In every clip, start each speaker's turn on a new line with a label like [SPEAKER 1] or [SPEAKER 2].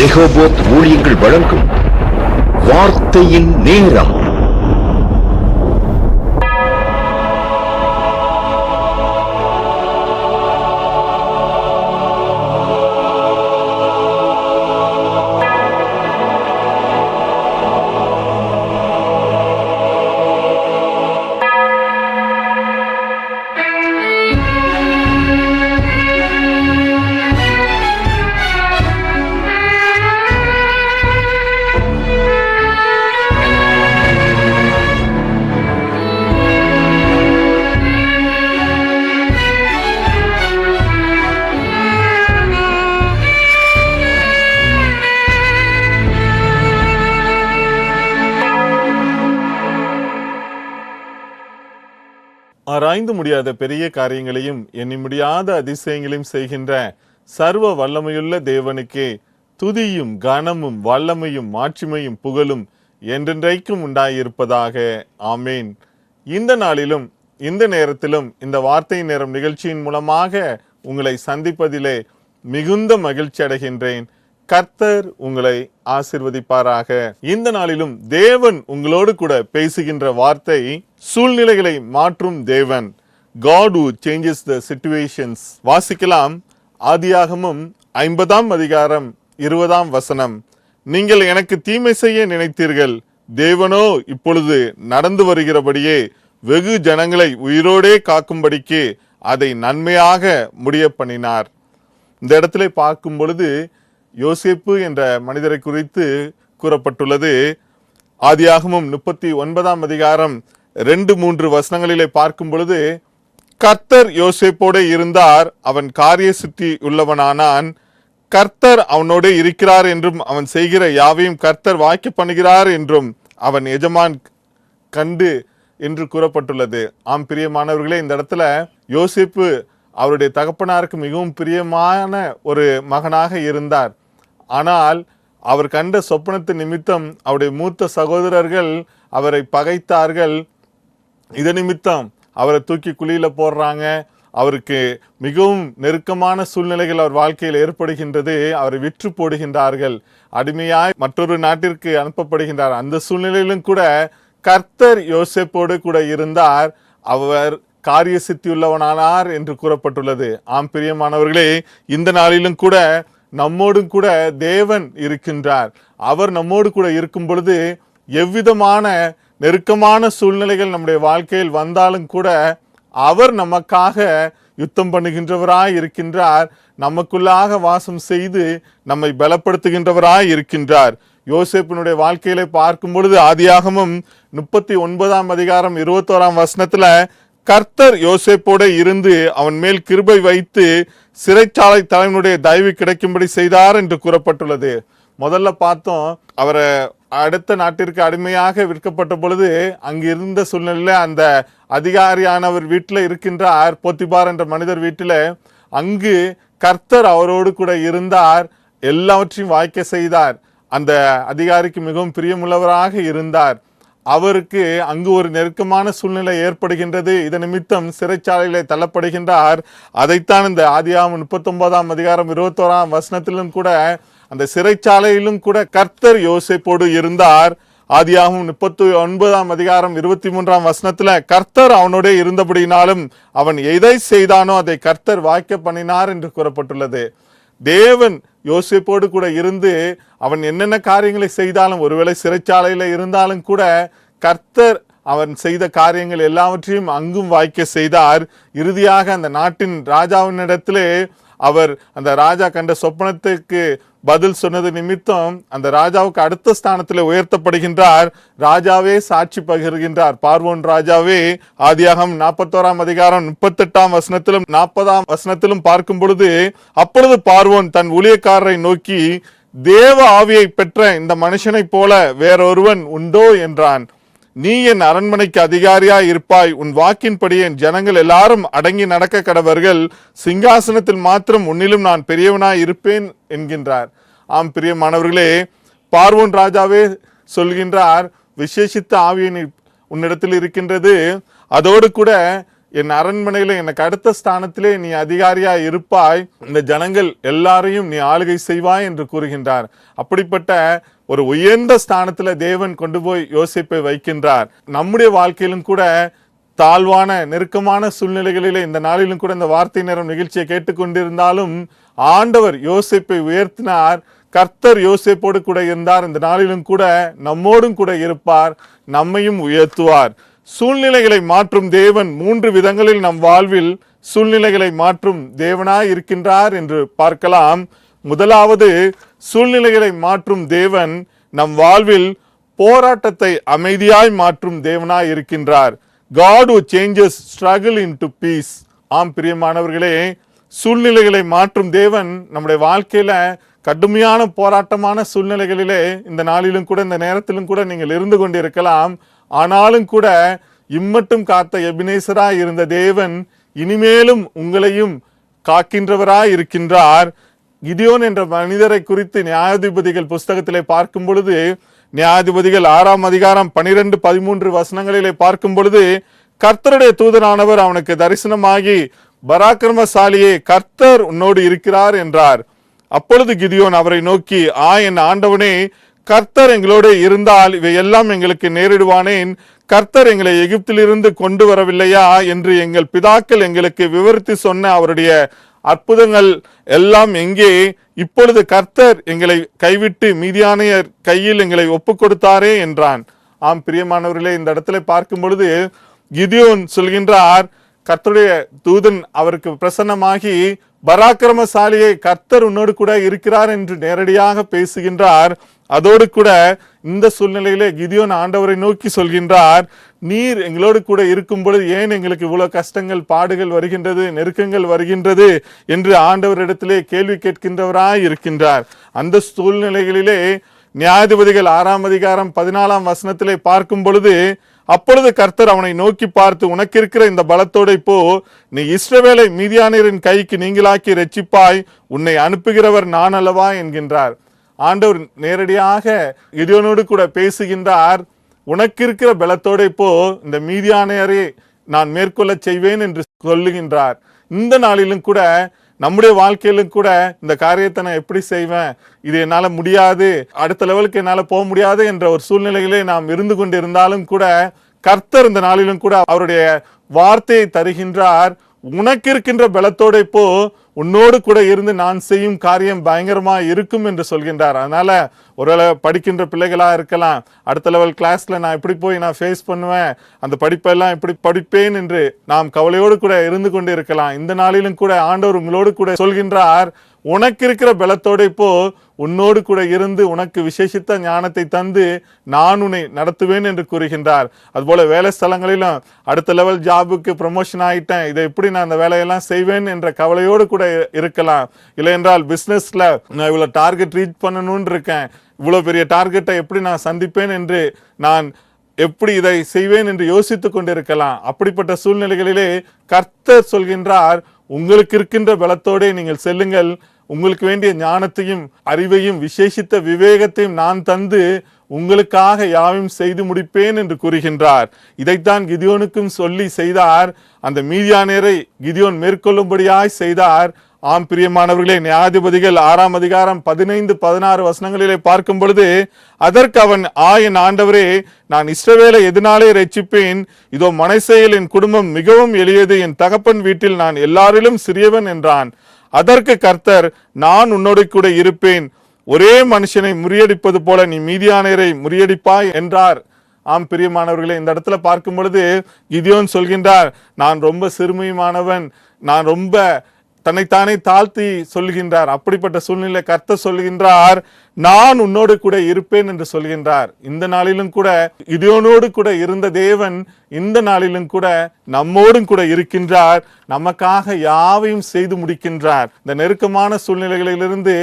[SPEAKER 1] Rehoboth ஊழியங்கள் வழங்கும் வார்த்தையின் நேரம்.
[SPEAKER 2] ஆராய்ந்து முடியாத பெரிய காரியங்களையும் எண்ணி முடியாத அதிசயங்களையும் செய்கின்ற சர்வ வல்லமையுள்ள தேவனுக்கே துதியும் கனமும் வல்லமையும் மாட்சிமையும் புகழும் என்றென்றைக்கும் உண்டாயிருப்பதாக. ஆமேன். இந்த நாளிலும் இந்த நேரத்திலும் இந்த வார்த்தை நேரம் நிகழ்ச்சியின் மூலமாக உங்களை சந்திப்பதிலே மிகுந்த மகிழ்ச்சி அடைகின்றேன். கர்த்தர் உங்களை ஆசீர்வதிப்பாராக. இந்த நாளிலும் தேவன் உங்களோடு கூட பேசுகின்ற வார்த்தை சூழ்நிலைகளை மாற்றும் தேவன். God who changes the situations. வாசிக்கலாம். ஆதியாகமம் 50ஆம் அதிகாரம் 20ஆம் வசனம். நீங்கள் எனக்கு தீமை செய்ய நினைத்தீர்கள், தேவனோ இப்பொழுது நடந்து வருகிறபடியே வெகு ஜனங்களை உயிரோடே காக்கும்படிக்கு அதை நன்மையாக முடிய பண்ணினார். இந்த இடத்துல பார்க்கும் பொழுது யோசேப்பு என்ற மனிதரை குறித்து கூறப்பட்டுள்ளது. ஆதியாகமம் 39ஆம் அதிகாரம் 2-3 வசனங்களிலே பார்க்கும் பொழுது, கர்த்தர் யோசேப்போடு இருந்தார், அவன் காரிய சித்தி உள்ளவனானான், கர்த்தர் அவனோடு இருக்கிறார் என்றும் அவன் செய்கிற யாவையும் கர்த்தர் வாய்க்க பண்ணுகிறார் என்றும் அவன் எஜமான் கண்டு என்று கூறப்பட்டுள்ளது. ஆம் பிரியமானவர்களே, இந்த இடத்துல யோசேப்பு அவருடைய தகப்பனாருக்கு மிகவும் பிரியமான ஒரு மகனாக இருந்தார். ஆனால் அவர் கண்ட சொப்பனத்து நிமித்தம் அவருடைய மூத்த சகோதரர்கள் அவரை பகைத்தார்கள். இது நிமித்தம் அவரை தூக்கி குழியில போடுறாங்க. அவருக்கு மிகவும் நெருக்கமான சூழ்நிலைகள் அவர் வாழ்க்கையில் ஏற்படுகின்றது. அவரை விற்று போடுகின்றார்கள். அடிமையாய் மற்றொரு நாட்டிற்கு அனுப்பப்படுகின்றார். அந்த சூழ்நிலையிலும் கூட கர்த்தர் யோசேப்போடு கூட இருந்தார், அவர் காரிய சித்தியுள்ளவனானார் என்று கூறப்பட்டுள்ளது. ஆம் பிரியமானவர்களே, இந்த நாளிலும் கூட நம்மோடும் கூட தேவன் இருக்கின்றார். அவர் நம்மோடு கூட இருக்கும் பொழுது எவ்விதமான நெருக்கமான சூழ்நிலைகள் நம்முடைய வாழ்க்கையில் வந்தாலும் கூட அவர் நமக்காக யுத்தம் பண்ணுகின்றவராய் இருக்கின்றார். நமக்குள்ளாக வாசம் செய்து நம்மை பலப்படுத்துகின்றவராய் இருக்கின்றார். யோசேப்பினுடைய வாழ்க்கையில பார்க்கும் பொழுது ஆதியாகமம் 39ஆம் அதிகாரம் 21ஆம் வசனத்துல, கர்த்தர் யோசேப்போடு இருந்து அவன் மேல் கிருபை வைத்து சிறைச்சாலை தலைவனுடைய தயவு கிடைக்கும்படி செய்தார் என்று கூறப்பட்டுள்ளது. முதல்ல பார்த்தோம், அவரை அடுத்த நாட்டிற்கு அடிமையாக விற்கப்பட்ட பொழுது அங்கு இருந்த சூழ்நிலையில அந்த அதிகாரியானவர் வீட்டில் இருக்கின்றார், போத்திபார் என்ற மனிதர் வீட்டில். அங்கு கர்த்தர் அவரோடு கூட இருந்தார், எல்லாவற்றையும் வாய்க்க செய்தார். அந்த அதிகாரிக்கு மிகவும் பிரியமுள்ளவராக இருந்தார். அவருக்கு அங்கு ஒரு நெருக்கமான சூழ்நிலை ஏற்படுகின்றது. இதன் நிமித்தம் சிறைச்சாலையிலே தள்ளப்படுகின்றார். அதைத்தான் இந்த ஆதியாகமம் 39ஆம் அதிகாரம் 21ஆம் வசனத்திலும் கூட அந்த சிறைச்சாலையிலும் கூட கர்த்தர் யோசேப்போடு இருந்தார். ஆதியாகமம் 39ஆம் அதிகாரம் 23ஆம் வசனத்துல, கர்த்தர் அவனோட இருந்தபடினாலும் அவன் எதை செய்தானோ அதை கர்த்தர் வாய்க்க பண்ணினார் என்று கூறப்பட்டுள்ளது. தேவன் யோசேப்போடு கூட இருந்து அவன் என்னென்ன காரியங்களை செய்தாலும், ஒருவேளை சிறைச்சாலையில இருந்தாலும் கூட கர்த்தர் அவன் செய்த காரியங்கள் எல்லாவற்றையும் அங்கும் வாய்க்க செய்தார். இறுதியாக அந்த நாட்டின் ராஜாவினிடத்திலே அவர் அந்த ராஜா கண்ட சொப்பனத்துக்கு பதில் சொன்னது நிமித்தம் அந்த ராஜாவுக்கு அடுத்த ஸ்தானத்தில் உயர்த்தப்படுகின்றார். ராஜாவே சாட்சி பகிர்கின்றார். பார்வோன் ராஜாவே ஆதியாகமம் 41ஆம் அதிகாரம் 38ஆம் வசனத்திலும் 40ஆம் வசனத்திலும் பார்க்கும் பொழுது, அப்பொழுது பார்வோன் தன் ஊழியக்காரரை நோக்கி, தேவ ஆவியை பெற்ற இந்த மனுஷனை போல வேறொருவன் உண்டோ என்றான். நீ என் அரண்மனைக்கு அதிகாரியா இருப்பாய், உன் வாக்கின்படி என் ஜனங்கள் எல்லாரும் அடங்கி நடக்க கடவர்கள், சிங்காசனத்தில் மாத்திரம் உன்னிலும் நான் பெரியவனாய் இருப்பேன் என்கின்றார். ஆம் பிரியமானவர்களே, பார்வோன் ராஜாவே சொல்கின்றார், விசேஷித்த ஆவியின் உன்னிடத்தில் இருக்கின்றது, அதோடு கூட என் அரண்மனையில எனக்கு அடுத்த ஸ்தானத்திலே நீ அதிகாரியா இருப்பாய், இந்த ஜனங்கள் எல்லாரையும் நீ ஆளுகை செய்வாய் என்று கூறுகின்றார். அப்படிப்பட்ட ஒரு உயர்ந்த ஸ்தானத்துல தேவன் கொண்டு போய் யோசேப்பை வைக்கின்றார். நம்முடைய வாழ்க்கையிலும் கூட தாழ்வான நெருக்கமான சூழ்நிலைகளிலே இந்த நாளிலும் கூட இந்த வார்த்தை நேரம் நிகழ்ச்சியை கேட்டுக்கொண்டிருந்தாலும் ஆண்டவர் யோசேப்பை உயர்த்தினார். கர்த்தர் யோசேப்போடு கூட இருந்தார். இந்த நாளிலும் கூட நம்மோடும் கூட இருப்பார், நம்மையும் உயர்த்துவார். சூழ்நிலைகளை மாற்றும் தேவன் 3 விதங்களில் நம் வாழ்வில் சூழ்நிலைகளை மாற்றும் தேவனாய் இருக்கின்றார் என்று பார்க்கலாம். முதலாவது, சூழ்நிலைகளை மாற்றும் தேவன் நம் வாழ்வில் போராட்டத்தை அமைதியாய் மாற்றும் தேவனாய் இருக்கின்றார். God who changes struggle into peace. ஆம் பிரியமானவர்களே, சூழ்நிலைகளை மாற்றும் தேவன் நம்முடைய வாழ்க்கையில கடுமையான போராட்டமான சூழ்நிலைகளிலே இந்த நாளிலும் கூட இந்த நேரத்திலும் கூட நீங்கள் இருந்து கொண்டிருக்கலாம். ஆனாலும் கூட இம்மட்டும் காத்த எபினேசராய் இருந்த தேவன் இனிமேலும் உங்களையும் காக்கின்றவராய் இருக்கின்றார். கிதியோன் என்ற மனிதரை குறித்து நியாயாதிபதிகள் புஸ்தகத்திலே பார்க்கும் பொழுது, நியாயாதிபதிகள் 6ஆம் அதிகாரம் 12-13 வசனங்களிலே பார்க்கும் பொழுது, கர்த்தருடைய தூதனானவர் அவனுக்கு தரிசனமாகி, பராக்கிரமசாலியே, கர்த்தர் உன்னோடு இருக்கிறார் என்றார். அப்பொழுது கிதியோன் அவரை நோக்கி, என் ஆண்டவனே, கர்த்தர் எங்களோடு இருந்தால் இவையெல்லாம் எங்களுக்கு நேரிடுவானேன்? கர்த்தர் எங்களை எகிப்திலிருந்து கொண்டு வரவில்லையா என்று எங்கள் பிதாக்கள் எங்களுக்கு விவரித்து சொன்ன அவருடைய அற்புதங்கள் எல்லாம் எங்கே? இப்பொழுது கர்த்தர் எங்களை கைவிட்டு மீதியானியர் கையில் எங்களை ஒப்பு கொடுத்தாரே என்றான். ஆம் பிரியமானவர்களே, இந்த இடத்துல பார்க்கும் பொழுது கிதியோன் சொல்கின்றார், கர்த்தருடைய தூதன் அவருக்கு பிரசன்னமாகி, பராக்கிரமசாலியை, கர்த்தர் உன்னோடு கூட இருக்கிறார் என்று நேரடியாக பேசுகின்றார். அதோடு கூட இந்த சூழ்நிலையிலே கிதியோன் ஆண்டவரை நோக்கி சொல்கின்றார், நீர் எங்களோடு கூட இருக்கும் பொழுது ஏன் எங்களுக்கு இவ்வளவு கஷ்டங்கள், பாடுகள் வருகின்றது, நெருக்கங்கள் வருகின்றது என்று ஆண்டவரிடத்திலே கேள்வி கேட்கின்றவராய் இருக்கின்றார். அந்த சூழ்நிலைகளிலே நியாயாதிபதிகள் 6ஆம் அதிகாரம் 14ஆம் வசனத்திலே பார்க்கும் பொழுது, அப்பொழுது கர்த்தர் அவனை நோக்கி பார்த்து, உனக்கு இருக்கிற இந்த பலத்தோட போ, நீ இஸ்ரவேலை மீதியானியரின் கைக்கு நீங்களாக்கி ரட்சிப்பாய், உன்னை அனுப்புகிறவர் நான் அல்லவா என்கின்றார். ஆண்டவர் நேரடியாக கிதியோனோடு கூட பேசுகின்றார். உனக்கு இருக்கிற பலத்தோட போ, இந்த மீதியானியரை நான் மேற்கொள்ள செய்வேன் என்று சொல்லுகின்றார். இந்த நாளிலும் கூட நம்முடைய வாழ்க்கையிலும் கூட இந்த காரியத்தை நான் எப்படி செய்வேன், இது என்னால முடியாது, அடுத்த லெவலுக்கு என்னால போக முடியாது என்ற ஒரு சூழ்நிலையிலே நாம் இருந்து கொண்டிருந்தாலும் கூட கர்த்தர் இந்த நாளிலும் கூட அவருடைய வார்த்தையை தருகின்றார். உனக்கு இருக்கின்ற பலத்தோட போ, உன்னோடு கூட இருந்து நான் செய்யும் காரியம் பயங்கரமா இருக்கும் என்று சொல்கின்றார். அதனால ஒருவேளை படிக்கின்ற பிள்ளைகளா இருக்கலாம், அடுத்த லெவல் கிளாஸ்ல நான் எப்படி போய் நான் ஃபேஸ் பண்ணுவேன், அந்த படிப்பெல்லாம் எப்படி படிப்பேன் என்று நாம் கவலையோடு கூட இருந்து கொண்டு இருக்கலாம். இந்த நாளிலும் கூட ஆண்டவர் உங்களோடு கூட சொல்கின்றார், உனக்கு இருக்கிற பலத்தோட போ, உன்னோடு கூட இருந்து உனக்கு விசேஷித்த ஞானத்தை தந்து நான் உன்னை நடத்துவேன் என்று கூறுகின்றார். அதுபோல வேலை ஸ்தலங்களிலும் அடுத்த லெவல் ஜாபுக்கு ப்ரமோஷன் ஆயிட்டேன், இதை எப்படி நான் அந்த வேலையெல்லாம் செய்வேன் என்ற கவலையோடு கூட இருக்கலாம். இல்லை என்றால் பிஸ்னஸ்ல நான் இவ்வளவு டார்கெட் ரீச் பண்ணணும்னு இருக்கேன், இவ்வளவு பெரிய டார்கெட்டை எப்படி நான் சந்திப்பேன் என்று நான் எப்படி இதை செய்வேன் என்று யோசித்துக் கொண்டிருக்கலாம். அப்படிப்பட்ட சூழ்நிலைகளிலே கர்த்தர் சொல்கின்றார், உங்களுக்கு இருக்கின்ற பலத்தோட நீங்கள் செல்லுங்கள், உங்களுக்கு வேண்டிய ஞானத்தையும் அறிவையும் விசேஷித்த விவேகத்தையும் நான் தந்து உங்களுக்காக யாவையும் செய்து முடிப்பேன் என்று கூறுகின்றார். இதைத்தான் கிதியோனுக்கும் சொல்லி செய்தார். அந்த மீதியானியரை கிதியோன் மேற்கொள்ளும்படியாய் செய்தார். ஆம் பிரியமானவர்களே, நியாயாதிபதிகள் 6ஆம் அதிகாரம் 15-16 வசனங்களிலே பார்க்கும் பொழுது, அதற்கு அவன், என் ஆண்டவரே, நான் இஸ்ரவேலை எதனாலே ரட்சிப்பேன்? இதோ மனசேயில் என் குடும்பம் மிகவும் எளியது, என் தகப்பன் வீட்டில் நான் எல்லாரிலும் சிறியவன் என்றான். அதற்கு கர்த்தர், நான் உன்னோடு கூட இருப்பேன், ஒரே மனுஷனை முறியடிப்பது போல நீ மீதியானியரை முறியடிப்பாய் என்றார். ஆம் பிரியமானவர்களே, இந்த இடத்துல பார்க்கும் பொழுது கிதியோன் சொல்கின்றார், நான் ரொம்ப சிறுமியுமானவன், நான் ரொம்ப தன்னைத்தானே தாழ்த்தி சொல்கின்றார். அப்படிப்பட்ட சூழ்நிலை கர்த்தர் சொல்கின்றார், நான் உன்னோடு கூட இருப்பேன் என்று சொல்கின்றார். இந்த நாளிலும் கூட கிதியோனோடு கூட இருந்த தேவன் இந்த நாளிலும் கூட நம்மோடும் கூட இருக்கின்றார், நமக்காக யாவையும் செய்து முடிக்கின்றார். இந்த நெருக்கமான சூழ்நிலைகளிலிருந்து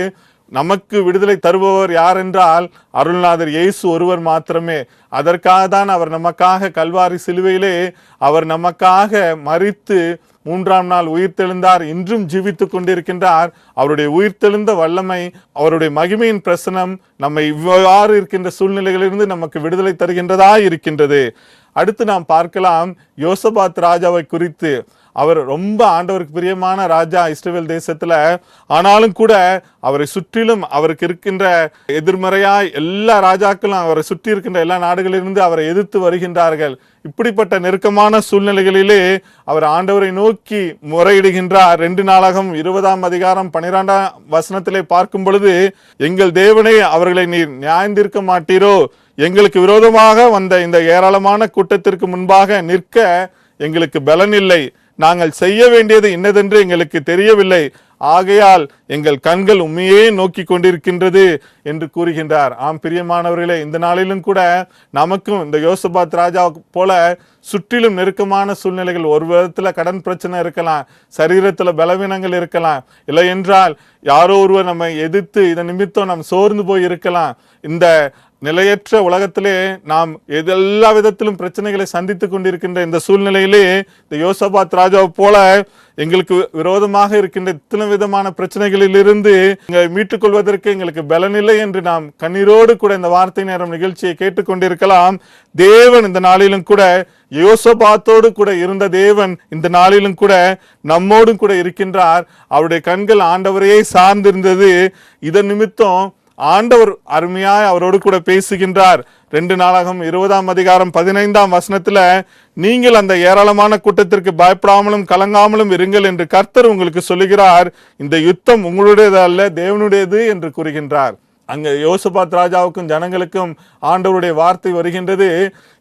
[SPEAKER 2] நமக்கு விடுதலை தருபவர் யார் என்றால் அருள்நாதர் இயேசு ஒருவர் மாத்திரமே. அதற்காக தான் அவர் நமக்காக கல்வாரி சிலுவையிலே அவர் நமக்காக மரித்து 3ஆம் நாள் உயிர்த்தெழுந்தார். இன்றும் ஜீவித்துக் கொண்டிருக்கின்றார். அவருடைய உயிர்த்தெழுந்த வல்லமை, அவருடைய மகிமையின் பிரசனம் நம்மை இவ்வாறு இருக்கின்ற சூழ்நிலைகளிலிருந்து நமக்கு விடுதலை தருகின்றதா இருக்கின்றது. அடுத்து நாம் பார்க்கலாம் யோசபாத் ராஜாவை குறித்து. அவர் ரொம்ப ஆண்டவருக்கு பிரியமான ராஜா இஸ்ரவேல் தேசத்துல. ஆனாலும் கூட அவரை சுற்றிலும் அவருக்கு இருக்கின்ற எதிர்மறையாய் எல்லா ராஜாக்களும் அவரை சுற்றி இருக்கின்ற எல்லா நாடுகளிலிருந்து அவரை எதிர்த்து வருகின்றார்கள். இப்படிப்பட்ட நெருக்கமான சூழ்நிலைகளிலே அவர் ஆண்டவரை நோக்கி முறையிடுகின்றார். 2 நாளாகமம் 20ஆம் அதிகாரம் 12ஆம் வசனத்திலே பார்க்கும் பொழுது, எங்கள் தேவனே, அவர்களை நீர் நியாயந்திருக்க மாட்டீரோ? எங்களுக்கு விரோதமாக வந்த இந்த ஏராளமான கூட்டத்திற்கு முன்பாக நிற்க எங்களுக்கு பலன் இல்லை. நாங்கள் செய்ய வேண்டியது இன்னதென்று எங்களுக்கு தெரியவில்லை. ஆகையால் எங்கள் கண்கள் உண்மையே நோக்கி கொண்டிருக்கின்றது என்று கூறுகின்றார். ஆம் பிரியமானவர்களே, இந்த நாளிலும் கூட நமக்கும் இந்த யோசபாத் ராஜா போல சுற்றிலும் நெருக்கமான சூழ்நிலைகள், ஒரு விதத்துல கடன் பிரச்சனை இருக்கலாம், சரீரத்துல பலவீனங்கள் இருக்கலாம், இல்லை என்றால் யாரோ ஒருவர் நம்மை எதிர்த்து இதன் நிமித்தம் நாம் சோர்ந்து போய் இருக்கலாம். இந்த நிலையற்ற உலகத்திலே நாம் எல்லா விதத்திலும் பிரச்சனைகளை சந்தித்துக் கொண்டிருக்கின்ற இந்த சூழ்நிலையிலே இந்த யோசபாத் ராஜாவை போல எங்களுக்கு விரோதமாக இருக்கின்ற இத்தனை விதமான பிரச்சனைகளிலிருந்து மீட்டுக் கொள்வதற்கு எங்களுக்கு பலனில்லை என்று நாம் கண்ணீரோடு கூட இந்த வார்த்தை நேரம் நிகழ்ச்சியை கேட்டுக்கொண்டிருக்கலாம். தேவன் இந்த நாளிலும் கூட யோசபாத்தோடு கூட இருந்த தேவன் இந்த நாளிலும் கூட நம்மோடும் கூட இருக்கின்றார். அவருடைய கண்கள் ஆண்டவரையே சார்ந்திருந்தது. இதன் நிமித்தம் ஆண்டவர் அருமையாய் அவரோடு கூட பேசுகின்றார். 2 நாளாகமம் 20ஆம் அதிகாரம் 15ஆம் வசனத்துல, நீங்கள் அந்த ஏராளமான கூட்டத்திற்கு பயப்படாமலும் கலங்காமலும் இருங்கள் என்று கர்த்தர் உங்களுக்கு சொல்லுகிறார். இந்த யுத்தம் உங்களுடையது அல்ல, தேவனுடையது என்று கூறுகின்றார். அங்க யோசபாத் ராஜாவுக்கும் ஜனங்களுக்கும் ஆண்டவருடைய வார்த்தை வருகின்றது,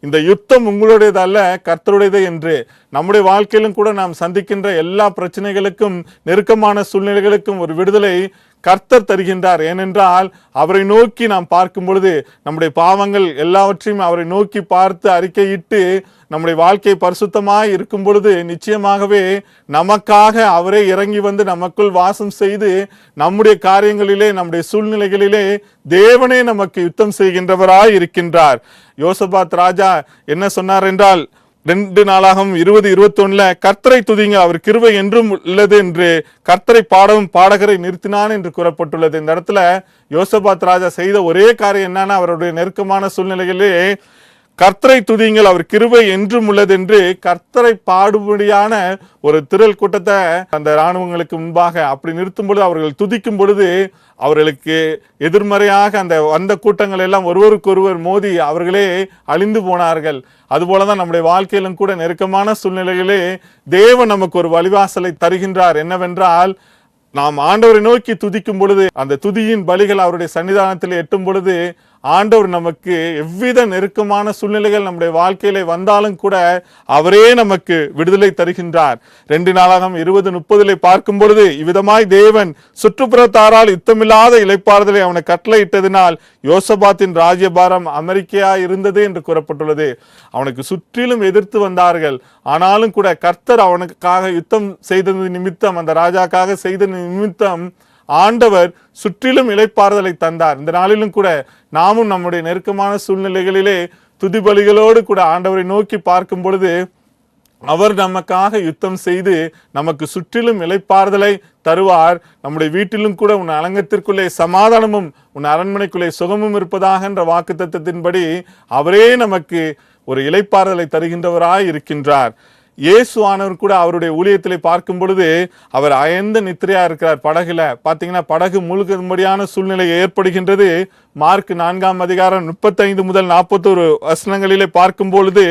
[SPEAKER 2] இந்த யுத்தம் உங்களுடையது அல்ல, கர்த்தருடையது என்று. நம்முடைய வாழ்க்கையிலும் கூட நாம் சந்திக்கின்ற எல்லா பிரச்சனைகளுக்கும் நெருக்கமான சூழ்நிலைகளுக்கும் ஒரு விடுதலை கர்த்தர் தருகின்றார். ஏனென்றால் அவரை நோக்கி நாம் பார்க்கும் பொழுது நம்முடைய பாவங்கள் எல்லாவற்றையும் அவரை நோக்கி பார்த்து அறிக்கையிட்டு நம்முடைய வாழ்க்கை பரிசுத்தமாய் இருக்கும் பொழுது நிச்சயமாகவே நமக்காக அவரே இறங்கி வந்து நமக்குள் வாசம் செய்து நம்முடைய காரியங்களிலே, நம்முடைய சூழ்நிலைகளிலே தேவனே நமக்கு யுத்தம் செய்கின்றவராய் இருக்கின்றார். யோசபாத் ராஜா என்ன சொன்னார் என்றால், 2 நாளாகமம் 20:21 கர்த்தரை துதிங்க, அவர் கிருபை என்றும் உள்ளது என்று கர்த்தரை பாடவும் பாடகரை நிறுத்தினான் என்று கூறப்பட்டுள்ளது. இந்த இடத்துல யோசபாத் ராஜா செய்த ஒரே காரியம் என்னன்னா, அவருடைய நெருக்கமான சூழ்நிலைகளிலே கர்த்தரை துதிங்கள், அவர் கிருபை என்றும் உள்ளது என்று கர்த்தரை பாடுபடியான ஒரு திரள் கூட்டத்தை அந்த இராணுவங்களுக்கு முன்பாக அப்படி நிறுத்தும் பொழுது, அவர்கள் துதிக்கும் பொழுது அவர்களுக்கு எதிர்மறையாக அந்த வந்த கூட்டங்கள் எல்லாம் ஒருவருக்கொருவர் மோதி அவர்களே அழிந்து போனார்கள். அதுபோலதான் நம்முடைய வாழ்க்கையிலும் கூட நெருக்கமான சூழ்நிலைகளே தேவன் நமக்கு ஒரு வழிவாசலை தருகின்றார். என்னவென்றால், நாம் ஆண்டவரை நோக்கி துதிக்கும் பொழுது, அந்த துதியின் பலிகள் அவருடைய சன்னிதானத்தில் எட்டும் பொழுது ஆண்டவர் நமக்கு எவ்வித நெருக்கமான சூழ்நிலைகள் நம்முடைய வாழ்க்கையில வந்தாலும் கூட அவரே நமக்கு விடுதலை தருகின்றார். 2 நாளாகமம் 20:30 பார்க்கும் பொழுது, இவ்விதமாய் தேவன் சுற்றுப்புறத்தாரால் யுத்தமில்லாத இளைப்பாறுதலை அவனை கட்டளையிட்டதினால் யோசபாத்தின் ராஜ்யபாரம் அமெரிக்கையா இருந்தது என்று கூறப்பட்டுள்ளது. அவனுக்கு சுற்றிலும் எதிர்த்து வந்தார்கள். ஆனாலும் கூட கர்த்தர் அவனுக்காக யுத்தம் செய்தது நிமித்தம், அந்த ராஜாக்காக செய்த நிமித்தம் ஆண்டவர் சுற்றிலும் இளைப்பாறுதலை தந்தார். இந்த நாளிலும் கூட நாமும் நம்முடைய நெருக்கமான சூழ்நிலைகளிலே துதிபலிகளோடு கூட ஆண்டவரை நோக்கி பார்க்கும் பொழுது அவர் நமக்காக யுத்தம் செய்து நமக்கு சுற்றிலும் இளைப்பாறுதலை தருவார். நம்முடைய வீட்டிலும் கூட உன் அலங்கத்திற்குள்ளே சமாதானமும் உன் அரண்மனைக்குள்ளே சுகமும் இருப்பதாக என்ற வாக்குத்தத்தத்தின்படி அவரே நமக்கு ஒரு இளைப்பாறுதலை தருகின்றவராய் இருக்கின்றார். இயேசுவானவர் கூட அவருடைய ஊழியத்திலே பார்க்கும் பொழுது அவர் அயர்ந்த நித்திரையா இருக்கிறார். படகுல பாத்தீங்கன்னா படகு மூழ்கும்படியான சூழ்நிலை ஏற்படுகின்றது. மார்க் 4ஆம் அதிகாரம் 35 முதல் 41 வசனங்களிலே பார்க்கும் பொழுது,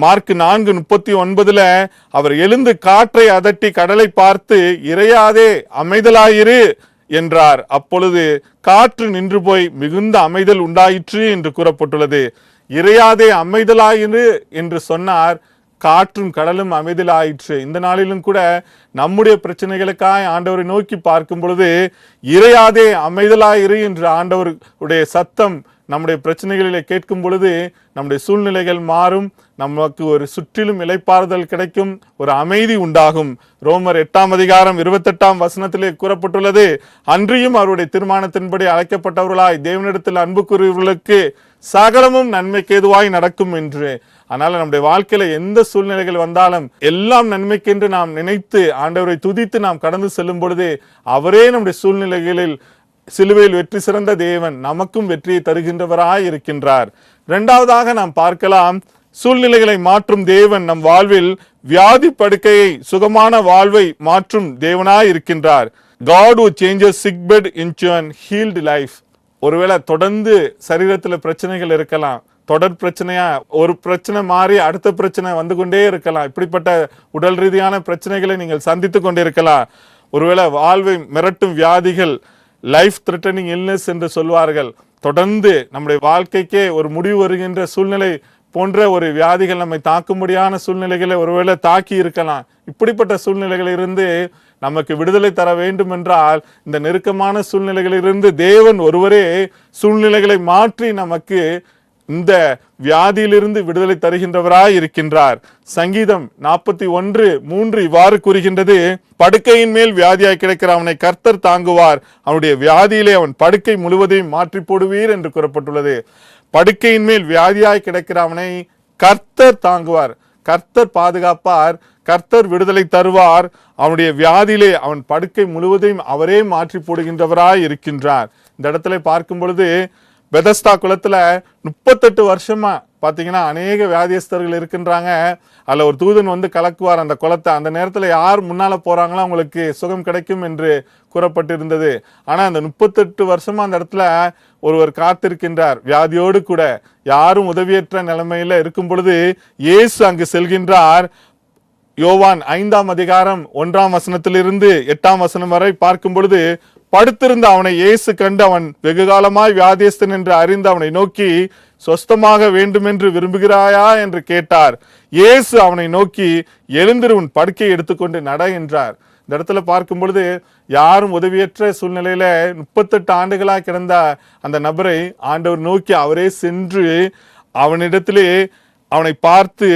[SPEAKER 2] மார்க் 4:39 அவர் எழுந்து காற்றை அதட்டி கடலை பார்த்து, இறையாதே, அமைதலாயிரு என்றார். அப்பொழுது காற்று நின்று போய் மிகுந்த அமைதல் உண்டாயிற்று என்று கூறப்பட்டுள்ளது. இறையாதே, அமைதலாயிரு என்று சொன்னார். காற்றும் கடலும் அமைதலாயிற்று. இந்த நாளிலும் கூட நம்முடைய பிரச்சனைகளுக்காய் ஆண்டவரை நோக்கி பார்க்கும் பொழுது, இறையாதே, அமைதலாயிரு என்று ஆண்டவருடைய சத்தம் நம்முடைய பிரச்சனைகளிலே கேட்கும் பொழுது நம்முடைய சூழ்நிலைகள் மாறும், நமக்கு ஒரு சுற்றிலும் இளைப்பாறுதல் கிடைக்கும், ஒரு அமைதி உண்டாகும். ரோமர் 8:28 கூறப்பட்டுள்ளது, அன்றியும் அவருடைய தீர்மானத்தின்படி அழைக்கப்பட்டவர்களாய் தேவனிடத்தில் அன்பு கூறுவர்களுக்கு சகலமும் நன்மைக்கு ஏதுவாய் நடக்கும் என்று. அதனால நம்முடைய வாழ்க்கையில எந்த சூழ்நிலைகள் வந்தாலும் எல்லாம் நன்மைக்கென்று நாம் நினைத்து ஆண்டவரை துதித்து நாம் கடந்து செல்லும் பொழுது அவரே நம்முடைய சூழ்நிலைகளில் சிலுவையில் வெற்றி சிறந்த தேவன் நமக்கும் வெற்றியை தருகின்றவராய் இருக்கின்றார். இரண்டாவதாக நாம் பார்க்கலாம், சூழ்நிலைகளை மாற்றும் தேவன் நம் வாழ்வில் வியாதி படுக்கையை சுகமான வாழ்வை மாற்றும் தேவனாய் இருக்கின்றார். God who changes sick bed into an healed life. ஒருவேளை தொடர்ந்து சரீரத்துல பிரச்சனைகள் இருக்கலாம், தொடர் பிரச்சனையா ஒரு பிரச்சனை மாறி அடுத்த பிரச்சனை வந்து கொண்டே இருக்கலாம். இப்படிப்பட்ட உடல் ரீதியான பிரச்சனைகளை நீங்கள் சந்தித்து கொண்டிருக்கலாம். ஒருவேளை வாழ்வை மிரட்டும் வியாதிகள், லைஃப் த்ரெட்டனிங் இல்னஸ் என்று சொல்வார்கள், தொடர்ந்து நம்முடைய வாழ்க்கைக்கே ஒரு முடிவு வருகின்ற சூழ்நிலை போன்ற ஒரு வியாதிகள் நம்மை தாக்கும்படியான சூழ்நிலைகளை ஒருவேளை தாக்கி இருக்கலாம். இப்படிப்பட்ட சூழ்நிலைகளிலிருந்து நமக்கு விடுதலை தர வேண்டும் என்றால் இந்த நெருக்கமான சூழ்நிலைகளிலிருந்து தேவன் ஒருவரே சூழ்நிலைகளை மாற்றி நமக்கு இந்த வியாதியிலிருந்து விடுதலை தருகின்றவராய் இருக்கின்றார். சங்கீதம் 41:3 இவ்வாறு கூறுகின்றது, படுக்கையின் மேல் வியாதியாய் கிடக்கிற அவனை கர்த்தர் தாங்குவார், அவனுடைய வியாதியிலே அவன் படுக்கை முழுவதையும் மாற்றி போடுவீர் என்று கூறப்பட்டுள்ளது. படுக்கையின் மேல் வியாதியாய் கிடக்கிற அவனை கர்த்தர் தாங்குவார், கர்த்தர் பாதுகாப்பார், கர்த்தர் விடுதலை தருவார், அவனுடைய வியாதியிலே அவன் படுக்கை முழுவதையும் அவரே மாற்றி போடுகின்றவராய் இருக்கின்றார். இந்த இடத்துல பார்க்கும் பொழுது பெதஸ்தா குளத்துல 38 வருஷமா பாத்தீங்கன்னா அநேக வியாதியஸ்தர்கள் இருக்கின்றாங்க. அதுல ஒரு தூதன் வந்து கலக்குவார் அந்த குளத்தை. அந்த நேரத்துல யார் முன்னால போறாங்களோ அவங்களுக்கு சுகம் கிடைக்கும் என்று கூறப்பட்டிருந்தது. ஆனா அந்த 38 வருஷமா அந்த இடத்துல ஒருவர் காத்திருக்கின்றார் வியாதியோடு கூட. யாரும் உதவியற்ற நிலைமையில இருக்கும் பொழுது இயேசு அங்கு செல்கின்றார். யோவான் 5:1 வரை பார்க்கும் பொழுது, படுத்திருந்த அவனை இயேசு கண்டு அவன் வெகுகாலமாய் வியாதியஸ்தன் என்று அறிந்து அவனை நோக்கி, சொஸ்தமாக வேண்டுமென்று விரும்புகிறாயா என்று கேட்டார். இயேசு அவனை நோக்கி, எழுந்திரு, உன் படுக்கையை எடுத்துக்கொண்டு நட என்றார். இந்த இடத்துல பார்க்கும் பொழுது யாரும் உதவியற்ற சூழ்நிலையில 38 ஆண்டுகளாக கிடந்த அந்த நபரை ஆண்டவர் நோக்கி அவரே சென்று அவனிடத்திலே அவனை பார்த்து,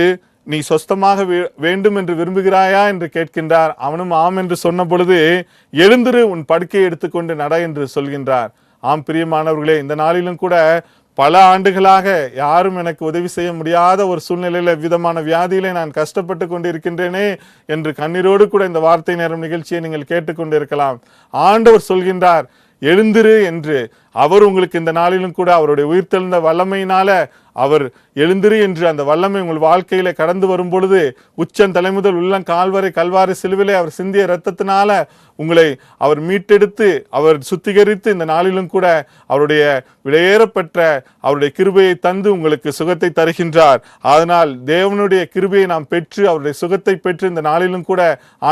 [SPEAKER 2] நீ சொஸ்தமாக வேண்டும் என்று விரும்புகிறாயா என்று கேட்கின்றார். அவனும் ஆம் என்று சொன்ன பொழுது, எழுந்திரு, உன் படுக்கையை எடுத்துக்கொண்டு நட என்று சொல்கின்றார். ஆம் பிரியமானவர்களே, இந்த நாளிலும் கூட பல ஆண்டுகளாக யாரும் எனக்கு உதவி செய்ய முடியாத ஒரு சூழ்நிலையில விதமான வியாதியிலே நான் கஷ்டப்பட்டு கொண்டிருக்கின்றேனே என்று கண்ணீரோடு கூட இந்த வார்த்தை நேரம் நிகழ்ச்சியை நீங்கள் கேட்டுக்கொண்டிருக்கலாம். ஆண்டவர் சொல்கின்றார், எழுந்திரு என்று. அவர் உங்களுக்கு இந்த நாளிலும் கூட அவருடைய உயிர்த்தெழுந்த வல்லமையினால அவர் எழுந்திரு என்று அந்த வல்லமை உங்கள் வாழ்க்கையில கடந்து வரும் பொழுது, உச்சம் தலைமுதல் உள்ளம் கால்வரை கல்வாரி சிலுவிலே அவர் சிந்திய இரத்தத்தினால உங்களை அவர் மீட்டெடுத்து அவர் சுத்திகரித்து இந்த நாளிலும் கூட அவருடைய விலையேறப்பெற்ற அவருடைய கிருபையை தந்து உங்களுக்கு சுகத்தை தருகின்றார். அதனால் தேவனுடைய கிருபையை நாம் பெற்று அவருடைய சுகத்தை பெற்று இந்த நாளிலும் கூட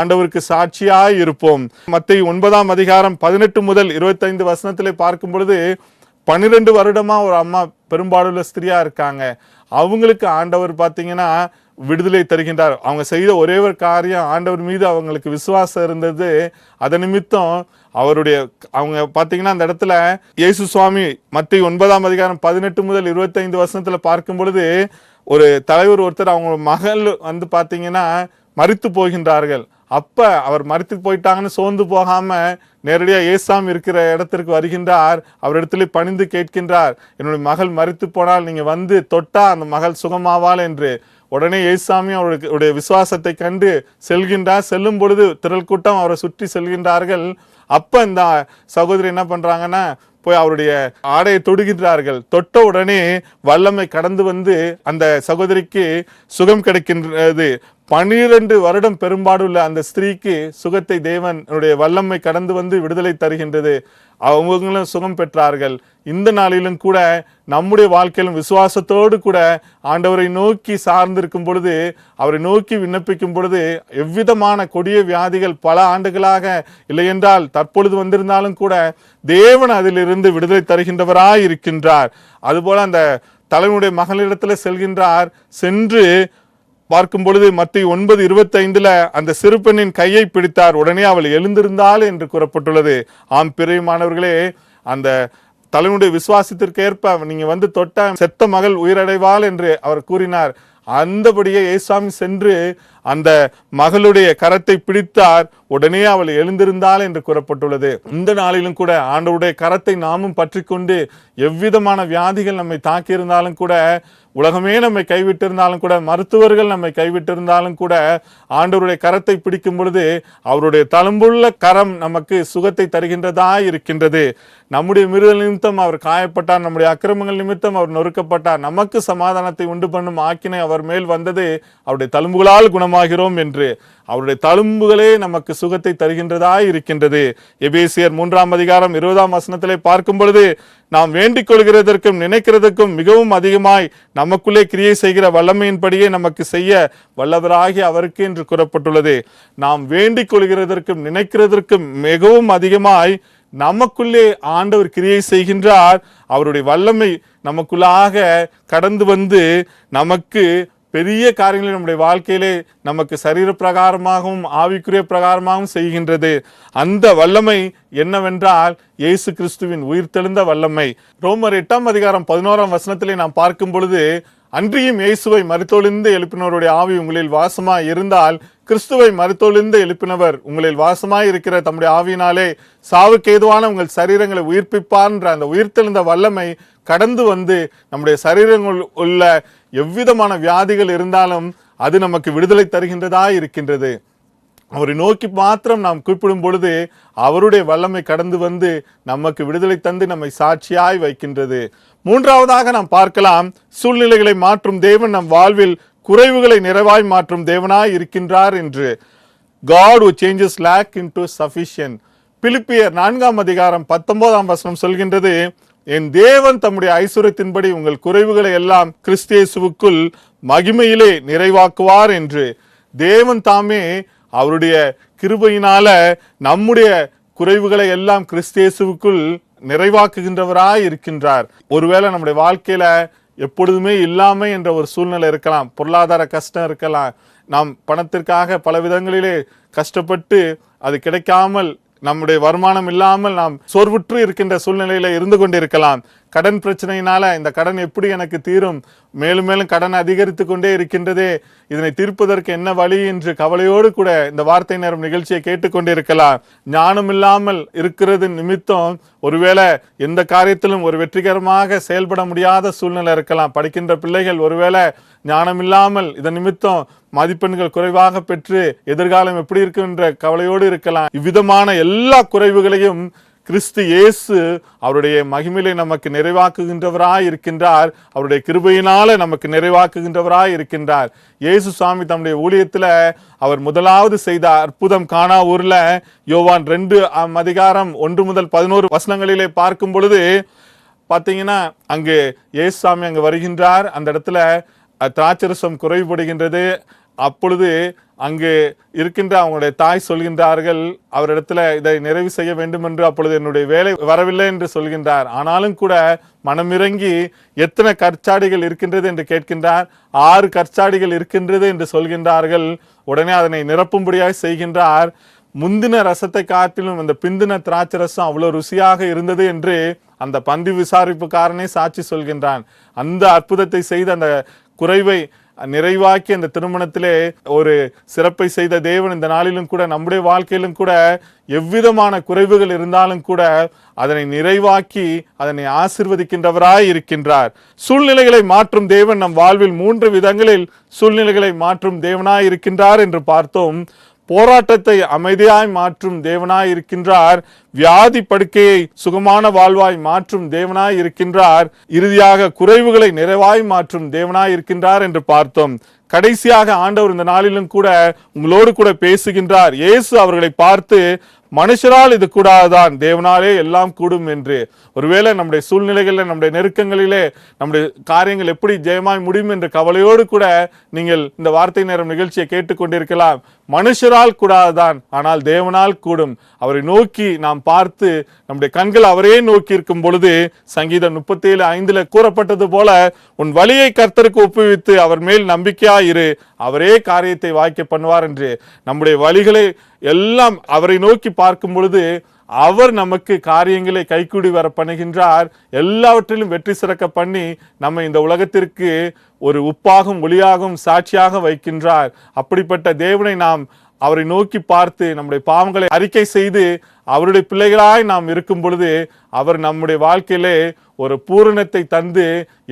[SPEAKER 2] ஆண்டவருக்கு சாட்சியாய் இருப்போம். மத்தேயு 9:18-25 பார்க்கும் பொழுது, 12 வருடமா ஒரு அம்மா பெரும்பாலுள்ள ஸ்திரியா இருக்காங்க. அவங்களுக்கு ஆண்டவர் பாத்தீங்கன்னா விடுதலை தருகின்றார். அவங்க செய்த ஒரே ஒரு காரியம், ஆண்டவர் மீது அவங்களுக்கு விசுவாசம் இருந்தது. அதன் நிமித்தம் அவங்க பாத்தீங்கன்னா அந்த இடத்துல இயேசு சுவாமி மத்தேயு 9:18-25 பார்க்கும் பொழுது, ஒரு தலைவர் ஒருத்தர் அவங்க மகள் வந்து பாத்தீங்கன்னா மரித்து போகின்றார்கள். அப்ப அவர் மரித்து போயிட்டாங்கன்னு சோர்ந்து போகாம நேரடியா ஏசாமி இருக்கிற இடத்திற்கு வருகின்றார். அவரிடத்துல பணிந்து கேட்கின்றார், என்னுடைய மகள் மரித்து போனால் நீங்க வந்து தொட்டா அந்த மகள் சுகமாவாள் என்று. உடனே ஏசாமி அவருடைய விசுவாசத்தை கண்டு செல்கின்றார். செல்லும் பொழுது திரள் கூட்டம் அவரை சுற்றி செல்கின்றார்கள். அப்ப இந்த சகோதரி என்ன பண்றாங்கன்னா, போய் அவருடைய ஆடையை தொடுகின்றார்கள். தொட்ட உடனே வல்லமை கடந்து வந்து அந்த சகோதரிக்கு சுகம் கிடைக்கின்றது. 12 வருடம் பெரும்பாடுள்ள அந்த ஸ்திரீக்கு சுகத்தை தேவனுடைய வல்லமை கடந்து வந்து விடுதலை தருகின்றது. அவங்களும் சுகம் பெற்றார்கள். இந்த நாளிலும் கூட நம்முடைய வாழ்க்கையிலும் விசுவாசத்தோடு கூட ஆண்டவரை நோக்கி சார்ந்திருக்கும் பொழுது, அவரை நோக்கி விண்ணப்பிக்கும் பொழுது, எவ்விதமான கொடிய வியாதிகள் பல ஆண்டுகளாக இல்லை என்றால் தற்பொழுது வந்திருந்தாலும் கூட தேவன் அதிலிருந்து விடுதலை தருகின்றவராய் இருக்கின்றார். அதுபோல அந்த தலைவனுடைய மகளிடத்துல செல்கின்றார். சென்று பார்க்கும் பொழுது மத்தேயு 9:25 அந்த சிறு பெண்ணின் கையை பிடித்தார். உடனே அவள் எழுந்திருந்தாள் என்று கூறப்பட்டுள்ளது. ஆம் பிரியமானவர்களே, அந்த தலைவனுடைய விசுவாசத்திற்கு ஏற்ப நீங்க வந்து தொட்ட செத்த மகள் உயிரடைவாள் என்று அவர் கூறினார். அந்தபடியே இயேசுசாமி சென்று அந்த மகளுடைய கரத்தை பிடித்தார். உடனே அவள் எழுந்திருந்தாள் என்று கூறப்பட்டுள்ளது. இந்த நாளிலும் கூட ஆண்டவருடைய கரத்தை நாமும் பற்றி கொண்டு எவ்விதமான வியாதிகள் நம்மை தாக்கியிருந்தாலும் கூட, உலகமே நம்மை கைவிட்டிருந்தாலும் கூட, மருத்துவர்கள் நம்மை கைவிட்டிருந்தாலும் கூட, ஆண்டவருடைய கரத்தை பிடிக்கும் பொழுது அவருடைய தழும்புள்ள கரம் நமக்கு சுகத்தை தருகின்றதா இருக்கின்றது. நம்முடைய மீறுதல் நிமித்தம் அவர் காயப்பட்டார், நம்முடைய அக்கிரமங்கள் நிமித்தம் அவர் நொறுக்கப்பட்டார், நமக்கு சமாதானத்தை உண்டு பண்ணும் ஆக்கினை அவர் மேல் வந்தது, அவருடைய தழும்புகளால் குணமாகிறோம் என்று. அவருடைய தழும்புகளே நமக்கு சுகத்தை தருகின்றதா இருக்கின்றது. எபேசியர் 3:20 பார்க்கும் பொழுது, நாம் வேண்டிக் கொள்கிறதற்கும் நினைக்கிறதற்கும் மிகவும் அதிகமாய் நமக்குள்ளே கிரியை செய்கிற வல்லமையின்படியே நமக்கு செய்ய வல்லவராகி அவருக்கு என்று கூறப்பட்டுள்ளது. நாம் வேண்டிக் கொள்கிறதற்கும் நினைக்கிறதற்கும் மிகவும் அதிகமாய் நமக்குள்ளே ஆண்டவர் கிரியை செய்கின்றார். அவருடைய வல்லமை நமக்குள்ளாக கடந்து வந்து நமக்கு பெரிய காரியங்களை நம்முடைய வாழ்க்கையிலே நமக்கு சரீர பிரகாரமாகவும் ஆவிக்குரிய பிரகாரமாகவும் செய்கின்றது. அந்த வல்லமை என்னவென்றால் இயேசு கிறிஸ்துவின் உயிர்த்தெழுந்த வல்லமை. ரோமர் 8:11 நாம் பார்க்கும் பொழுது, அன்றியும் இயேசுவை மரித்தோலிருந்து எழுப்பினவருடைய ஆவி உங்களில் வாசமாய் இருந்தால், கிறிஸ்துவை மரித்தோலிருந்து எழுப்பினவர் உங்களில் வாசமாய் இருக்கிற தம்முடைய ஆவியினாலே சாவுக்கு ஏதுவான உங்கள் சரீரங்களை உயிர்ப்பிப்பார் என்ற அந்த உயிர்த்தெழுந்த வல்லமை கடந்து வந்து நம்முடைய சரீரங்கள் உள்ள எவ்விதமான வியாதிகள் இருந்தாலும் அது நமக்கு விடுதலை தருகின்றதா இருக்கின்றது. அவரை நோக்கி மாத்திரம் நாம் கூப்பிடும் பொழுது அவருடைய வல்லமை கடந்து வந்து நமக்கு விடுதலை தந்து நம்மை சாட்சியாய் வைக்கின்றது. மூன்றாவதாக நாம் பார்க்கலாம், சூழ்நிலைகளை மாற்றும் தேவன் நம் வாழ்வில் குறைவுகளை நிறைவாய் மாற்றும் தேவனாய் இருக்கின்றார் என்று. God who changes lack into sufficient. பிலிப்பியர் 4:19 சொல்கின்றது, என் தேவன் தம்முடைய ஐசுரத்தின்படி உங்கள் குறைவுகளை எல்லாம் கிறிஸ்து இயேசுவுக்குள் மகிமையிலே நிறைவாக்குவார் என்று. தேவன் தாமே அவருடைய கிருபையினால நம்முடைய குறைவுகளை எல்லாம் கிறிஸ்து இயேசுவுக்குள் நிறைவாக்குகின்றவராய் இருக்கின்றார். ஒருவேளை நம்முடைய வாழ்க்கையில எப்பொழுதுமே இல்லாமை என்ற ஒரு சூழ்நிலை இருக்கலாம், பொருளாதார கஷ்டம் இருக்கலாம், நாம் பணத்திற்காக பல விதங்களிலே கஷ்டப்பட்டு அது கிடைக்காமல், நம்முடைய வருமானம் இல்லாமல் நாம் சோர்வுற்று இருக்கின்ற சூழ்நிலையில இருந்து கொண்டிருக்கலாம். கடன் பிரச்சனையினால இந்த கடன் எப்படி எனக்கு தீரும், மேலும் மேலும் கடன் அதிகரித்து கொண்டே இருக்கின்றதே, இதனை தீர்ப்பதற்கு என்ன வழி என்று கவலையோடு கூட இந்த வார்த்தை நேரம் நிகழ்ச்சியை கேட்டுக்கொண்டிருக்கலாம். ஞானம் இல்லாமல் இருக்கிறது நிமித்தம் ஒருவேளை எந்த காரியத்திலும் ஒரு வெற்றிகரமாக செயல்பட முடியாத சூழ்நிலை இருக்கலாம். படிக்கின்ற பிள்ளைகள் ஒருவேளை ஞானம் இல்லாமல் இதன் நிமித்தம் மதிப்பெண்கள் குறைவாக பெற்று எதிர்காலம் எப்படி இருக்கும் என்ற கவலையோடு இருக்கலாம். இவ்விதமான எல்லா குறைவுகளையும் கிறிஸ்து இயேசு அவருடைய மகிமையிலே நமக்கு நிறைவாக்குகின்றவராய் இருக்கின்றார். அவருடைய கிருபையினால நமக்கு நிறைவாக்குகின்றவராய் இருக்கின்றார். இயேசு சுவாமி தம்முடைய ஊழியத்துல அவர் முதலாவது செய்த அற்புதம் கானா ஊர்ல யோவான் 2:1-11 பார்க்கும் பொழுது பாத்தீங்கன்னா, அங்கு இயேசு சாமி அங்கு வருகின்றார். அந்த இடத்துல திராட்சரசம் குறைவுபடுகின்றது. அப்பொழுது அங்கு இருக்கின்ற அவங்களுடைய தாய் சொல்கின்றார்கள், அவரிடத்துல இதை நிறைவு செய்ய வேண்டும் என்று. அப்பொழுது என்னுடைய வேலை வரவில்லை என்று சொல்கின்றார். ஆனாலும் கூட மனமிறங்கி எத்தனை கற்சாடிகள் இருக்கின்றது என்று கேட்கின்றார். 6 கற்சாடிகள் இருக்கின்றது என்று சொல்கின்றார்கள். உடனே அதனை நிரப்பும்படியாய் செய்கின்றார். முந்தின ரசத்தை காட்டிலும் அந்த பிந்தின திராட்சை ரசம் அவ்வளவு ருசியாக இருந்தது என்று அந்த பந்தி விசாரிப்புக்காரனே சாட்சி சொல்கின்றான். அந்த அற்புதத்தை செய்த அந்த குறைவை நிறைவாக்கி அந்த திருமணத்திலே ஒரு சிறப்பை செய்த தேவன் இந்த நாளிலும் கூட நம்முடைய வாழ்க்கையிலும் கூட எவ்விதமான குறைவுகள் இருந்தாலும் கூட அதனை நிறைவாக்கி அதனை ஆசீர்வதிக்கின்றவராய் இருக்கின்றார். சூழ்நிலைகளை மாற்றும் தேவன் நம் வாழ்வில் 3 விதங்களில் சூழ்நிலைகளை மாற்றும் தேவனாய் இருக்கின்றார் என்று பார்த்தோம். போராட்டத்தை அமைதியாய் மாற்றும் தேவனாய் இருக்கின்றார். வியாதி படுக்கையை சுகமான வாழ்வாய் மாற்றும் தேவனாய் இருக்கின்றார். இறுதியாக குறைவுகளை நிறைவாய் மாற்றும் தேவனாய் இருக்கின்றார் என்று பார்த்தோம். கடைசியாக ஆண்டவர் இந்த நாளிலும் கூட உங்களோடு கூட பேசுகின்றார். இயேசு அவர்களை பார்த்து, மனுஷரால் இது கூடாதான், தேவனாலே எல்லாம் கூடும் என்று. ஒருவேளை நம்முடைய சூழ்நிலைகளில், நம்முடைய நெருக்கங்களிலே நம்முடைய காரியங்கள் எப்படி ஜெயமாய் முடியும் என்ற கவலையோடு கூட நீங்கள் இந்த வார்த்தை நேரம் நிகழ்ச்சியை கேட்டுக்கொண்டிருக்கலாம். மனுஷரால் கூடாதான், ஆனால் தேவனால் கூடும். அவரை நோக்கி நாம் பார்த்து நம்முடைய கண்கள் அவரே நோக்கி இருக்கும் பொழுது சங்கீதம் 37:5 கூறப்பட்டது போல, உன் வழியை கர்த்தருக்கு ஒப்புவித்து அவர் மேல் நம்பிக்கையாயிரு, அவரே காரியத்தை வாய்க்க பண்ணுவார் என்று. நம்முடைய வழிகளை எல்லாம் அவரை நோக்கி பார்க்கும் பொழுது அவர் நமக்கு காரியங்களை கைகூடி வர பண்ணுகின்றார். எல்லாவற்றிலும் வெற்றி சிறக்க பண்ணி நம்ம இந்த உலகத்திற்கு ஒரு உப்பாகவும் ஒளியாகவும் சாட்சியாக வைக்கின்றார். அப்படிப்பட்ட தேவனை நாம் அவரை நோக்கி பார்த்து நம்முடைய பாவங்களை அறிக்கை செய்து அவருடைய பிள்ளைகளாய் நாம் இருக்கும் பொழுது அவர் நம்முடைய வாழ்க்கையிலே ஒரு பூரணத்தை தந்து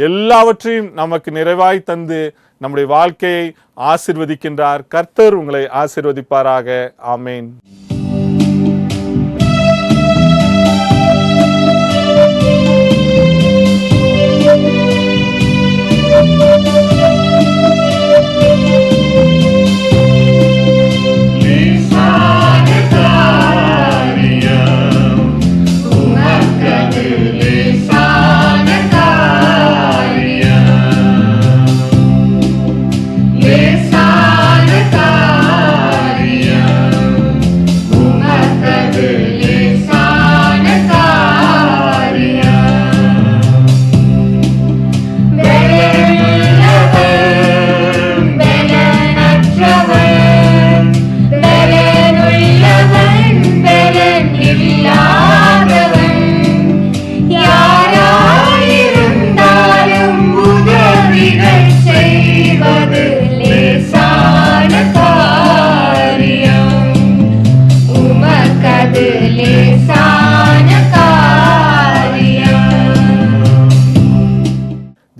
[SPEAKER 2] எல்லாவற்றையும் நமக்கு நிறைவாய் தந்து நம்முடைய வாழ்க்கையை ஆசீர்வதிக்கின்றார். கர்த்தர் உங்களை ஆசீர்வதிப்பாராக. ஆமேன்.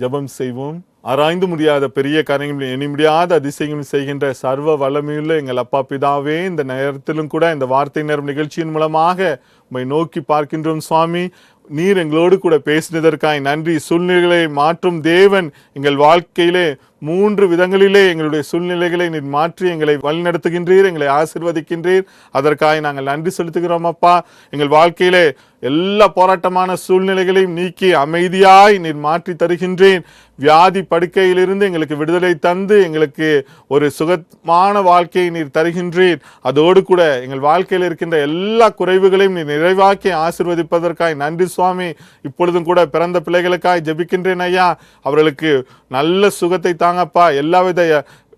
[SPEAKER 2] ஜெபம் செய்வோம். ஆராய்ந்து முடியாத பெரிய காரியங்களும் எண்ணி முடியாத அதிசயங்களும் செய்கின்ற சர்வ வல்லமையுள்ள எங்கள் அப்பா பிதாவே, இந்த நேரத்திலும் கூட இந்த வார்த்தை நேரம் நிகழ்ச்சியின் மூலமாக உம்மை நோக்கி பார்க்கின்றோம் சுவாமி. நீர் எங்களோடு கூட பேசினதற்காய் நன்றி. சூழ்நிலைகளை மாற்றும் தேவன். எங்கள் வாழ்க்கையிலே 3 விதங்களிலே எங்களுடைய சூழ்நிலைகளை நீர் மாற்றி எங்களை வழிநடத்துகின்றீர், எங்களை ஆசீர்வதிக்கின்றீர். அதற்காக நாங்கள் நன்றி செலுத்துகிறோம் அப்பா. எங்கள் வாழ்க்கையிலே எல்லா போராட்டமான சூழ்நிலைகளையும் நீக்கி அமைதியாய் நீர் மாற்றி தருகின்றேன். வியாதி படுக்கையிலிருந்து எங்களுக்கு விடுதலை தந்து எங்களுக்கு ஒரு சுகமான வாழ்க்கையை நீர் தருகின்றீர். அதோடு கூட எங்கள் வாழ்க்கையில் இருக்கின்ற எல்லா குறைவுகளையும் நீர் நிறைவாக்கி ஆசீர்வதிப்பதற்காய் நன்றி சுவாமி. இப்பொழுதும் கூட பிறந்த பிள்ளைகளுக்காய் ஜெபிக்கின்றேன் ஐயா. அவர்களுக்கு நல்ல சுகத்தை தாங்கப்பா. எல்லாவித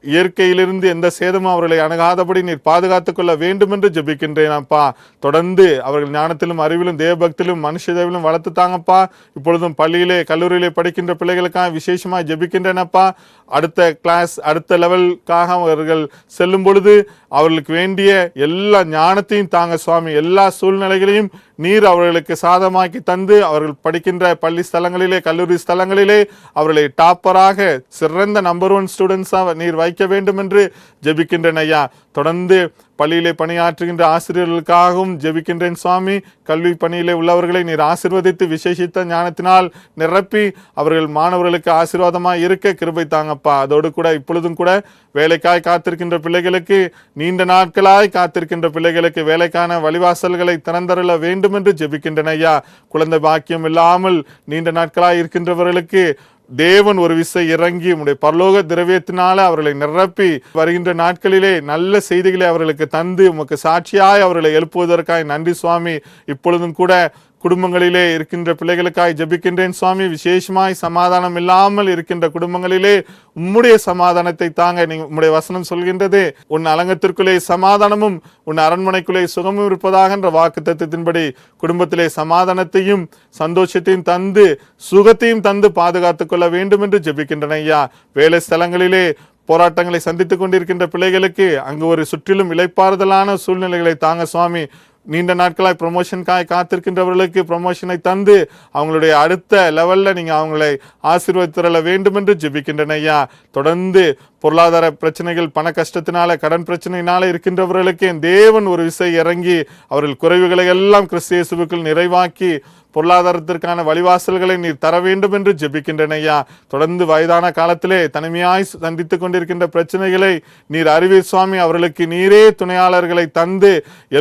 [SPEAKER 2] இயற்கையிலிருந்து எந்த சேதமும் அவர்களை அணுகாதபடி நீர் பாதுகாத்துக் கொள்ள வேண்டும் என்று ஜெபிக்கின்றேன் அப்பா. தொடர்ந்து அவர்கள் ஞானத்திலும் அறிவிலும் தேவபக்திலும் மனுஷ தேவிலும் வளர்த்து தாங்கப்பா. இப்பொழுதும் பள்ளியிலே கல்லூரியிலே படிக்கின்ற பிள்ளைகளுக்காக விசேஷமாக ஜெபிக்கின்றேன் அப்பா. அடுத்த கிளாஸ் அடுத்த லெவலுக்காக அவர்கள் செல்லும் பொழுது அவர்களுக்கு வேண்டிய எல்லா ஞானத்தையும் தாங்க சுவாமி. எல்லா சூழ்நிலைகளையும் நீர் அவர்களுக்கு சாதமாக்கி தந்து அவர்கள் படிக்கின்ற பள்ளி ஸ்தலங்களிலே கல்லூரி ஸ்தலங்களிலே அவர்களை டாப்பராக சிறந்த நம்பர் 1 ஸ்டூடெண்ட்ஸாக நீர் வைக்க வேண்டும் என்று ஜெபிக்கின்றேன் ஐயா. தொடர்ந்து பள்ளியிலே பணியாற்றுகின்ற ஆசிரியர்களுக்காகவும் ஜெபிக்கின்றேன் சுவாமி. கல்வி பணியிலே உள்ளவர்களை நீர் ஆசீர்வதித்து விசேஷித்த ஞானத்தினால் நிரப்பி அவர்கள் மாணவர்களுக்கு ஆசீர்வாதமாக இருக்க கிருபை தாங்கப்பா. அதோடு கூட இப்பொழுதும் கூட வேலைக்காய் காத்திருக்கின்ற பிள்ளைகளுக்கு, நீண்ட நாட்களாய் காத்திருக்கின்ற பிள்ளைகளுக்கு வேலைக்கான வழிவாசல்களை திறந்தருள வேண்டும் என்று ஜெபிக்கின்றன ஐயா. குழந்தை பாக்கியம் இல்லாமல் நீண்ட நாட்களாய் இருக்கின்றவர்களுக்கு தேவன் ஒரு விசை இறங்கி உம்முடைய பரலோக திரவியத்தினால அவர்களை நிரப்பி வருகின்ற நாட்களிலே நல்ல செய்திகளை அவர்களுக்கு தந்து உமக்கு சாட்சியாய் அவர்களை எழுப்புவதற்காக நன்றி சுவாமி. இப்பொழுதும் கூட குடும்பங்களிலே இருக்கின்ற பிள்ளைகளுக்காய் ஜெபிக்கின்றேன் சுவாமி. விசேஷமாய் சமாதானம் இல்லாமல் இருக்கின்ற குடும்பங்களிலே உம்முடைய சமாதானத்தை தாங்க. நீங்க உம்முடைய வசனம் சொல்கின்றது, உன் அலங்கத்திற்குள்ளே சமாதானமும் உன் அரண்மனைக்குள்ளே சுகமும் இருப்பதாக என்ற வாக்கு தத்துவத்தின்படி குடும்பத்திலே சமாதானத்தையும் சந்தோஷத்தையும் தந்து சுகத்தையும் தந்து பாதுகாத்துக் கொள்ள வேண்டும் என்று ஜெபிக்கின்றன ஐயா. வேலை ஸ்தலங்களிலே போராட்டங்களை சந்தித்துக் கொண்டிருக்கின்ற பிள்ளைகளுக்கு அங்கு ஒரு சுற்றிலும் இளைப்பாறுதலான சூழ்நிலைகளை தாங்க சுவாமி. நீண்ட நாட்களாய் ப்ரொமோஷனுக்காக காத்திருக்கின்றவர்களுக்கு ப்ரொமோஷனை தந்து அவங்களுடைய அடுத்த லெவல்ல நீங்க அவங்களை ஆசீர்வதித்தரல வேண்டும் என்று ஜெபிக்கின்றன ஐயா. தொடர்ந்து பொருளாதார பிரச்சனைகள், பண கஷ்டத்தினால, கடன் பிரச்சனையினால இருக்கின்றவர்களுக்கு தேவன் ஒரு விசை இறங்கி அவர்கள் குறைவுகளை எல்லாம் கிறிஸ்து இயேசுவுக்குள் நிறைவாக்கி பொருளாதாரத்திற்கான வழிவாசல்களை நீர் தர வேண்டும் என்று ஜெபிக்கின்றன ஐயா. தொடர்ந்து வயதான காலத்திலே தனிமையாய் சந்தித்துக் கொண்டிருக்கின்ற பிரச்சனைகளை நீர் அறிவீர் சுவாமி. அவர்களுக்கு நீரே துணையாளர்களை தந்து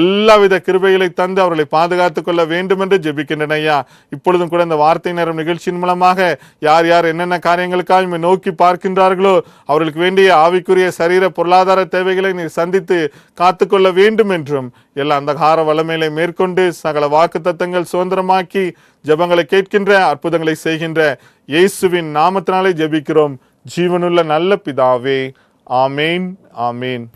[SPEAKER 2] எல்லாவித கிருபைகளை தந்து அவர்களை பாதுகாத்துக் கொள்ள வேண்டும் என்று ஜெபிக்கின்றன ஐயா. இப்பொழுதும் கூட இந்த வார்த்தை நேரம் நிகழ்ச்சியின் மூலமாக யார் யார் என்னென்ன காரியங்களுக்காக நோக்கி பார்க்கின்றார்களோ அவர்களுக்கு வேண்டிய ஆவிக்குரிய சரீர பொருளாதார தேவைகளை நீர் சந்தித்து காத்துக்கொள்ள வேண்டும் என்றும் எல்லா அந்தகார வல்லமைகளை மேற்கொண்டு சகல வாக்கு தத்தங்கள் சுதந்திரமாக்கி ஜெபங்களை கேட்கின்ற அற்புதங்களை செய்கின்ற இயேசுவின் நாமத்தினாலே ஜெபிக்கிறோம் ஜீவனுள்ள நல்ல பிதாவே. ஆமேன், ஆமேன்.